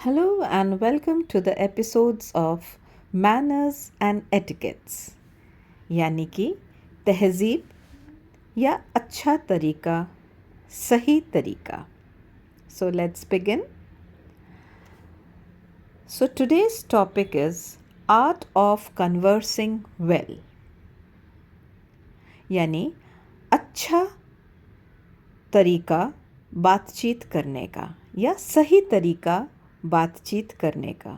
Hello and welcome to the episodes of Manners and Etiquettes यानी कि तहजीब या अच्छा तरीका, सही तरीका. So let's begin. So today's topic is Art of Conversing Well यानी अच्छा तरीका बातचीत करने का या सही तरीका बातचीत करने का.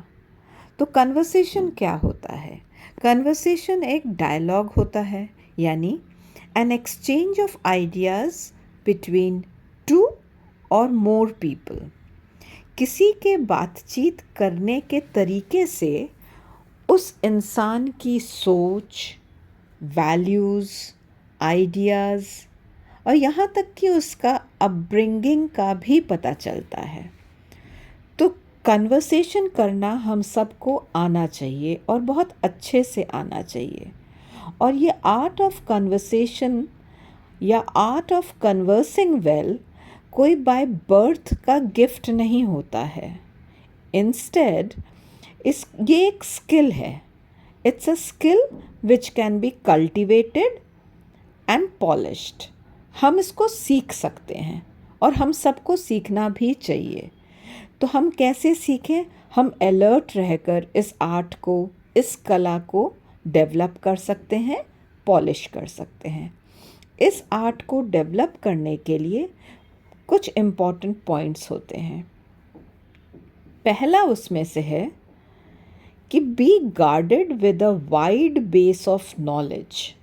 तो कन्वर्सेशन क्या होता है? कन्वर्सेशन एक डायलॉग होता है यानी an exchange of ideas between two और मोर पीपल. किसी के बातचीत करने के तरीके से उस इंसान की सोच, वैल्यूज़, आइडियाज़ और यहाँ तक कि उसका अपब्रिंगिंग का भी पता चलता है. तो कन्वर्सेशन करना हम सबको आना चाहिए और बहुत अच्छे से आना चाहिए. और ये आर्ट ऑफ कन्वर्सेशन या आर्ट ऑफ कन्वर्सिंग वेल कोई बाय बर्थ का गिफ्ट नहीं होता है. इंस्टेड ये एक स्किल है. It's a skill which can be cultivated and polished. हम इसको सीख सकते हैं और हम सबको सीखना भी चाहिए. तो हम कैसे सीखें? हम अलर्ट रहकर इस आर्ट को, इस कला को डेवलप कर सकते हैं, पॉलिश कर सकते हैं. इस आर्ट को डेवलप करने के लिए कुछ इम्पॉर्टेंट पॉइंट्स होते हैं. पहला उसमें से है कि be guarded with a wide base of knowledge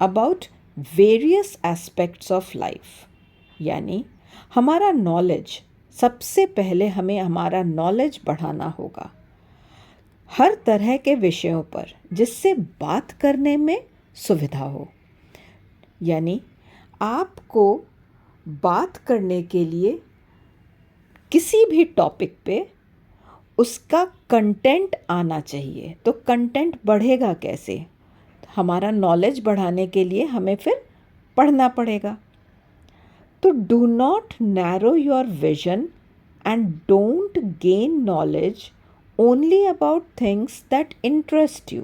about various aspects of life. यानी हमारा नॉलेज, सबसे पहले हमें हमारा नॉलेज बढ़ाना होगा हर तरह के विषयों पर जिससे बात करने में सुविधा हो. यानी आपको बात करने के लिए किसी भी टॉपिक पे उसका कंटेंट आना चाहिए. तो कंटेंट बढ़ेगा कैसे? हमारा नॉलेज बढ़ाने के लिए हमें फिर पढ़ना पड़ेगा. तो do not narrow your vision and don't gain knowledge only about things that interest you.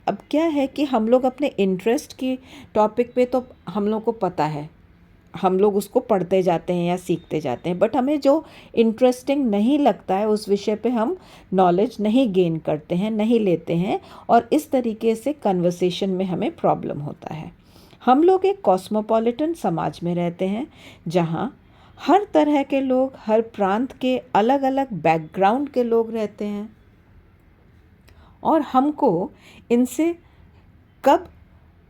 अब क्या है कि हम लोग अपने इंटरेस्ट की टॉपिक पे तो हम लोग को पता है, हम लोग उसको पढ़ते जाते हैं या सीखते जाते हैं, बट हमें जो इंटरेस्टिंग नहीं लगता है उस विषय पे हम नॉलेज नहीं गेन करते हैं, नहीं लेते हैं. और इस तरीके से कन्वर्सेशन में हमें प्रॉब्लम होता है. हम लोग एक कॉस्मोपॉलिटन समाज में रहते हैं जहाँ हर तरह के लोग, हर प्रांत के अलग अलग बैकग्राउंड के लोग रहते हैं और हमको इनसे कब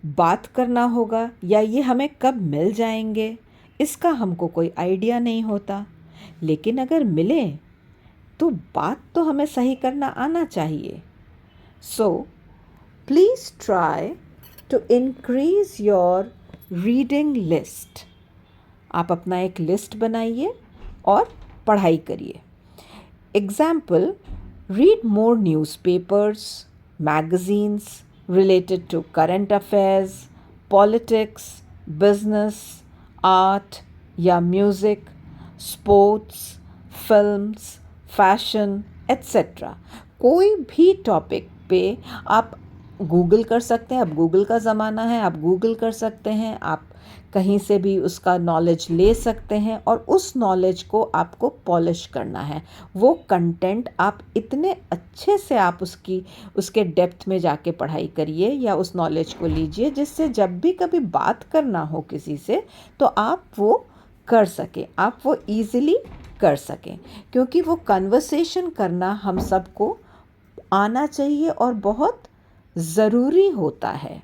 बात करना होगा या ये हमें कब मिल जाएंगे इसका हमको कोई आइडिया नहीं होता. लेकिन अगर मिले तो बात तो हमें सही करना आना चाहिए. So please try to increase your reading list. आप अपना एक लिस्ट बनाइए और पढ़ाई करिए. Example, read more newspapers, magazines related to current affairs, politics, business, art या music, sports, films, fashion, etc. कोई भी टॉपिक पे आप गूगल कर सकते हैं. अब गूगल का ज़माना है, आप गूगल कर सकते हैं, आप कहीं से भी उसका नॉलेज ले सकते हैं और उस नॉलेज को आपको पॉलिश करना है. वो कंटेंट आप इतने अच्छे से आप उसके डेप्थ में जाके पढ़ाई करिए या उस नॉलेज को लीजिए जिससे जब भी कभी बात करना हो किसी से तो आप वो कर सकें, आप वो ईज़िली कर सकें. क्योंकि वो कन्वर्सेशन करना हम सबको आना चाहिए और बहुत ज़रूरी होता है.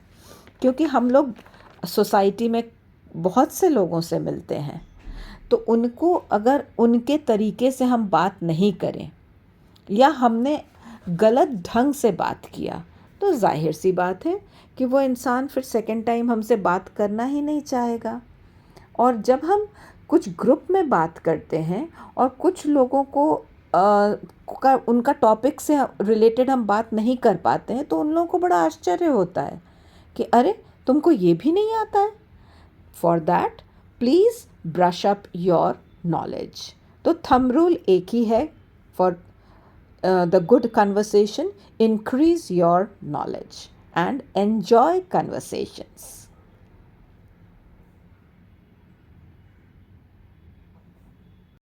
क्योंकि हम लोग सोसाइटी में बहुत से लोगों से मिलते हैं तो उनको अगर उनके तरीके से हम बात नहीं करें या हमने गलत ढंग से बात किया तो जाहिर सी बात है कि वो इंसान फिर सेकंड टाइम हमसे बात करना ही नहीं चाहेगा. और जब हम कुछ ग्रुप में बात करते हैं और कुछ लोगों को उनका टॉपिक से रिलेटेड हम बात नहीं कर पाते हैं तो उन लोगों को बड़ा आश्चर्य होता है कि अरे तुमको ये भी नहीं आता है. For that please brush up your knowledge. तो थंब रूल एक ही है for the good conversation, increase your knowledge and enjoy conversations.